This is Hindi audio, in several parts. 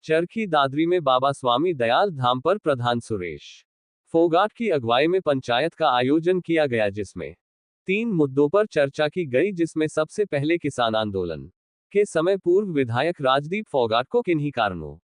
चरखी दादरी में बाबा स्वामी दयाल धाम पर प्रधान सुरेश फोगाट की अगुवाई में पंचायत का आयोजन किया गया, जिसमें 3 मुद्दों पर चर्चा की गई, जिसमें सबसे पहले किसान आंदोलन के समय पूर्व विधायक राजदीप फोगाट को किन्हीं कारणों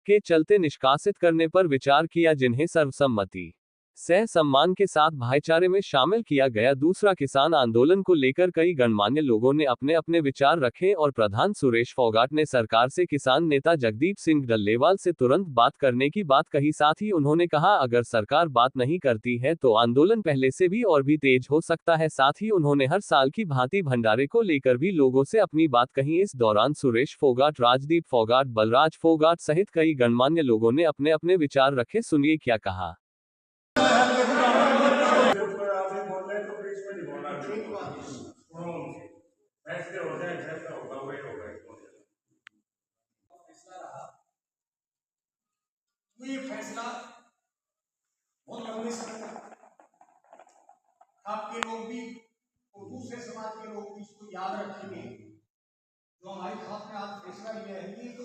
के चलते निष्कासित करने पर विचार किया, जिन्हें सर्वसम्मति सह सम्मान के साथ भाईचारे में शामिल किया गया। दूसरा, किसान आंदोलन को लेकर कई गणमान्य लोगों ने अपने अपने विचार रखे और प्रधान सुरेश फोगाट ने सरकार से किसान नेता जगदीप सिंह डल्लेवाल से तुरंत बात करने की बात कही। साथ ही उन्होंने कहा, अगर सरकार बात नहीं करती है तो आंदोलन पहले से भी और भी तेज हो सकता है। साथ ही उन्होंने हर साल की भांति भंडारे को लेकर भी लोगों से अपनी बात कही। इस दौरान सुरेश फोगाट, राजदीप फोगाट, बलराज फोगाट सहित कई गणमान्य लोगों ने अपने अपने विचार रखे। सुनिए क्या कहा। ये फैसला बहुत लंबे समय तक आपके लोग भी और दूसरे समाज के लोग भी इसको याद रखेंगे। जो हमारी खास में आज फैसला लिया है, ये तो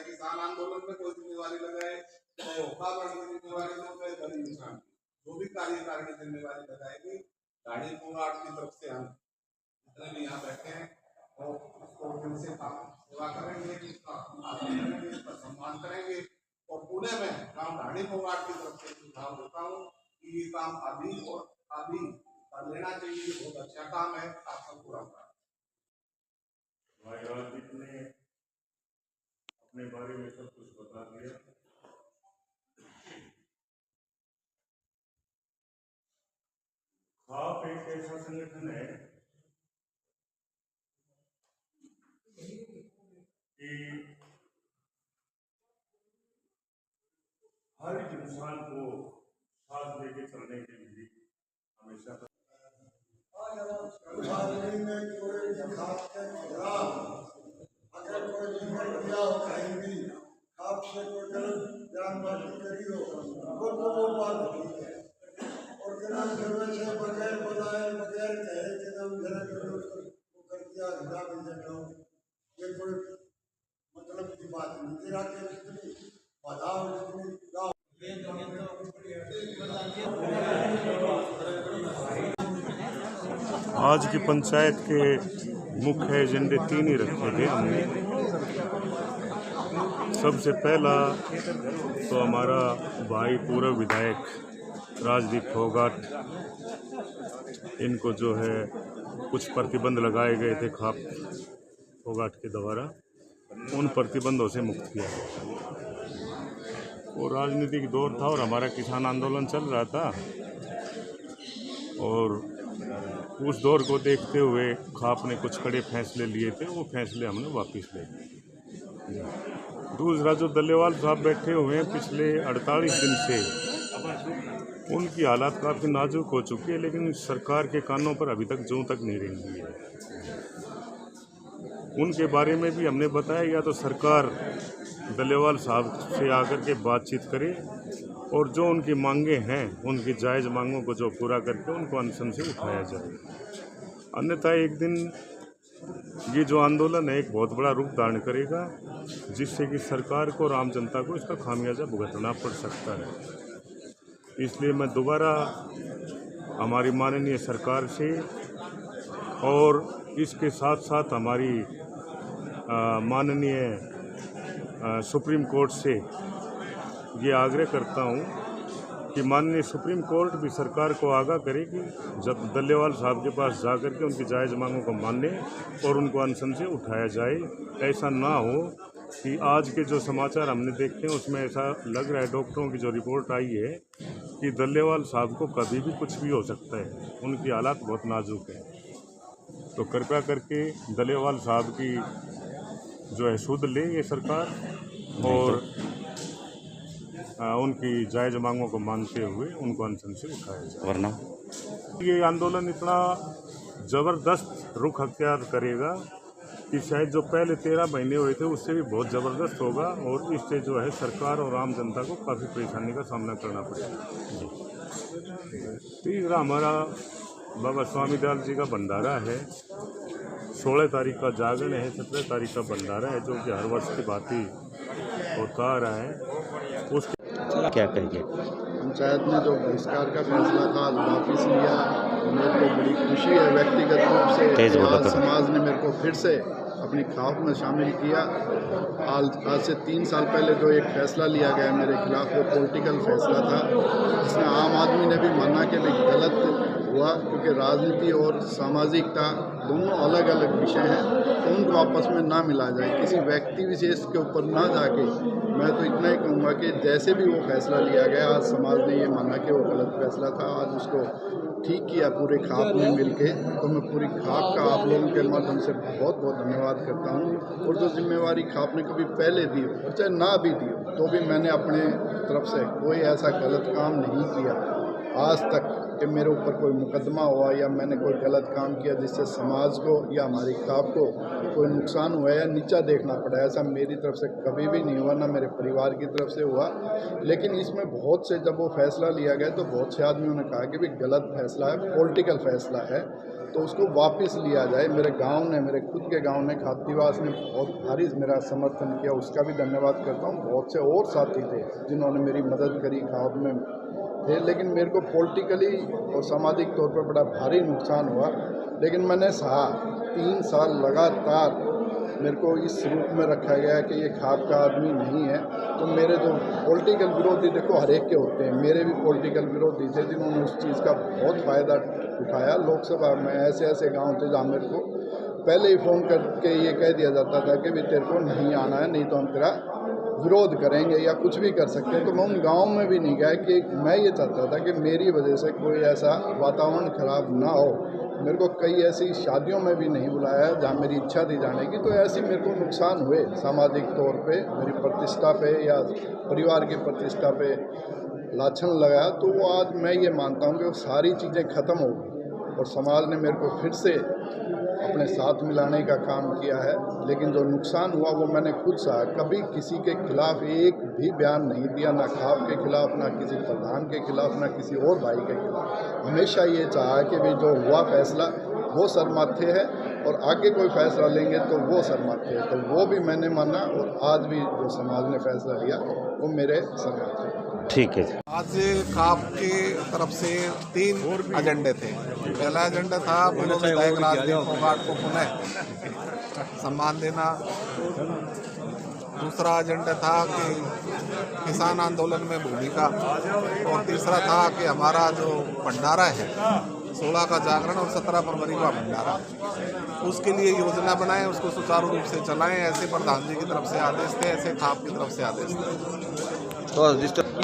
किसान आंदोलन में कोई जिम्मेवारी लगाए, चाहे होकागढ़ की जिम्मेवारी हो, चाहे गरीब इंसान जो भी कार्यकारी की जिम्मेवारी लगाएगी, गाड़ी फोगाट की तरफ से हम जितने भी यहाँ बैठे हैं और उसको दिल से सेवा करेंगे, इसका सम्मान करेंगे। और पुणे में काम ढाणी फोगाट की तरफ से सुझाव देता हूँ कि ये काम अभी कर लेना चाहिए। बहुत अच्छा काम है, आप सब पूरा करें। भाई राजदीप ने अपने बारे में सब कुछ बता दिया। आप एक ऐसा संगठन है कि हर एक इंसान को साथ लेके चलने के लिए हमेशा अगर कोई जिक्र किया हो कहीं भी, आपसे कोई गलत बयानबाजी करी हो वो बात ठीक है। और बिना जरूरत से बगैर बताए बगैर कहे कि ना उधर कर दिया घड़ा भी देता हूँ, ये कोई मतलब की बात नहीं। तेरा के जितनी बाधा जितनी आज की पंचायत के मुख्य एजेंडे 3 ही रखे थे हमने। सबसे पहला तो हमारा भाई पूर्व विधायक राजदीप फोगाट, इनको जो है कुछ प्रतिबंध लगाए गए थे खाप फोगाट के द्वारा, उन प्रतिबंधों से मुक्त किया वो राजनीतिक दौर था और हमारा किसान आंदोलन चल रहा था और उस दौर को देखते हुए खाप ने कुछ कड़े फैसले लिए थे, वो फैसले हमने वापस ले लिए। दूसरा, जो डल्लेवाल साहब बैठे हुए हैं पिछले 48 दिन से, उनकी हालात काफ़ी नाजुक हो चुकी है, लेकिन सरकार के कानों पर अभी तक जूं तक नहीं रेंगी है। उनके बारे में भी हमने बताया, या तो सरकार डल्लेवाल साहब से आकर के बातचीत करे और जो उनकी मांगे हैं, उनकी जायज़ मांगों को जो पूरा करके उनको अनशन से उठाया जाए। अन्यथा एक दिन ये जो आंदोलन है एक बहुत बड़ा रूप धारण करेगा, जिससे कि सरकार को और आम जनता को इसका खामियाजा भुगतना पड़ सकता है। इसलिए मैं दोबारा हमारी माननीय सरकार से और इसके साथ साथ हमारी माननीय सुप्रीम कोर्ट से ये आग्रह करता हूँ कि माननीय सुप्रीम कोर्ट भी सरकार को आगाह करे कि जब डल्लेवाल साहब के पास जाकर के उनकी जायज़ मांगों को माने और उनको अनशन से उठाया जाए। ऐसा ना हो कि आज के जो समाचार हमने देखे हैं उसमें ऐसा लग रहा है, डॉक्टरों की जो रिपोर्ट आई है, कि डल्लेवाल साहब को कभी भी कुछ भी हो सकता है, उनकी हालात बहुत नाजुक है। तो कृपया करके डल्लेवाल साहब की जो है सुध ले ये सरकार और उनकी जायज़ मांगों को मानते हुए उनको अनशन से उठाया जाए, वरना ये आंदोलन इतना ज़बरदस्त रुख अख्तियार करेगा कि शायद जो पहले 13 महीने हुए थे उससे भी बहुत ज़बरदस्त होगा और इससे जो है सरकार और आम जनता को काफ़ी परेशानी का सामना करना पड़ेगा। तीसरा, हमारा बाबा स्वामी दयाल जी का भंडारा है, 16 तारीख का जागरण है, 17 तारीख का भंडारा है, जो कि हर वर्ष की भांति होता आ रहा है उसके क्या करेंगे? पंचायत ने जो बहिष्कार का फैसला था आज वापस लिया, मेरे को बड़ी खुशी है व्यक्तिगत रूप से। तेज बोलो आज तो। समाज ने मेरे को फिर से अपनी खाप में शामिल किया। आज से 3 साल पहले जो एक फैसला लिया गया मेरे खिलाफ, वो पॉलिटिकल फैसला था, जिसमें आम आदमी ने भी माना कि भी गलत हुआ, क्योंकि राजनीति और सामाजिकता दोनों अलग अलग विषय हैं, तो उनको आपस में ना मिला जाए, किसी व्यक्ति विशेष के ऊपर ना जाके। मैं तो इतना ही कहूँगा कि जैसे भी वो फैसला लिया गया, आज समाज ने ये माना कि वो गलत फैसला था, आज उसको ठीक किया पूरे खाप में मिलके। तो मैं पूरी खाप का आप लोगों के माध्यम से बहुत बहुत धन्यवाद करता हूँ। और जो जिम्मेवारी खाप ने कभी पहले दी हो और चाहे ना भी दी हो, तो भी मैंने अपने तरफ से कोई ऐसा गलत काम नहीं किया आज तक कि मेरे ऊपर कोई मुकदमा हुआ या मैंने कोई गलत काम किया जिससे समाज को या हमारी खाप को कोई नुकसान हुआ या नीचा देखना पड़ा। ऐसा मेरी तरफ से कभी भी नहीं हुआ, ना मेरे परिवार की तरफ से हुआ। लेकिन इसमें बहुत से, जब वो फैसला लिया गया तो बहुत से आदमियों ने कहा कि भाई गलत फैसला है, पॉलिटिकल फैसला है, तो उसको वापस लिया जाए। मेरे गांव ने, मेरे खुद के गांव ने, खातीवास ने बहुत भारी मेरा समर्थन किया, उसका भी धन्यवाद करता हूँ। बहुत से और साथी थे जिन्होंने मेरी मदद करी, खाप में थे, लेकिन मेरे को पॉलिटिकली और सामाजिक तौर पर बड़ा भारी नुकसान हुआ। लेकिन मैंने सहा, 3 साल लगातार मेरे को इस रूप में रखा गया कि ये खाप का आदमी नहीं है। तो मेरे जो पॉलिटिकल विरोधी, देखो हर एक के होते हैं, मेरे भी पॉलिटिकल विरोधी थे जिन्होंने उस चीज़ का बहुत फ़ायदा उठाया। लोकसभा में ऐसे ऐसे गांव थे जहाँ मेरे को पहले ही फ़ोन करके ये कह दिया जाता था कि भी तेरे को नहीं आना है, नहीं तो हम तेरा विरोध करेंगे या कुछ भी कर सकते हैं। तो मैं उन गाँव में भी नहीं गया कि मैं ये चाहता था कि मेरी वजह से कोई ऐसा वातावरण खराब ना हो। मेरे को कई ऐसी शादियों में भी नहीं बुलाया जहाँ मेरी इच्छा थी जाने की। तो ऐसे मेरे को नुकसान हुए सामाजिक तौर पे, मेरी प्रतिष्ठा पे या परिवार की प्रतिष्ठा पे लाछन लगाया। तो वो आज मैं ये मानता हूँ कि वो सारी चीज़ें ख़त्म हो गई और समाज ने मेरे को फिर से अपने साथ मिलाने का काम किया है। लेकिन जो नुकसान हुआ वो मैंने खुद सहा। कभी किसी के खिलाफ एक भी बयान नहीं दिया, ना खाप के खिलाफ, ना किसी प्रधान के खिलाफ, ना किसी और भाई के खिलाफ। हमेशा ये चाहा कि भाई जो हुआ फैसला वो सरमाथे है और आगे कोई फैसला लेंगे तो वो सरमाथे है। तो वो भी मैंने माना और आज भी जो समाज ने फैसला लिया वो मेरे सरमाथे है। ठीक है जी। आज खाप की तरफ से 3 एजेंडे थे। पहला एजेंडा था पूर्व विधायक राजदीप फोगाट को पुनः सम्मान देना। दूसरा एजेंडा था कि किसान आंदोलन में भूमिका, और तीसरा था कि हमारा जो भंडारा है 16 का जागरण और 17 फरवरी का भंडारा, उसके लिए योजना बनाएं, उसको सुचारू रूप से चलाएं। ऐसे प्रधान जी की तरफ से आदेश थे, ऐसे खाप की तरफ से आदेश थे। तो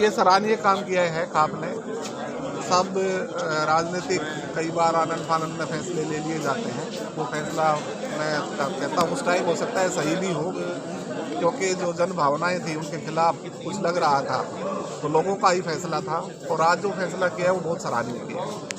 ये सराहनीय काम किया है खाप ने। सब राजनीतिक कई बार आनंद फानंद में फैसले ले लिए जाते हैं। वो फैसला मैं कहता हूँ उस टाइम हो सकता है सही भी हो, क्योंकि जो जन भावनाएं थी उनके खिलाफ कुछ लग रहा था, तो लोगों का ही फैसला था। और आज जो फैसला किया है वो बहुत सराहनीय किया है।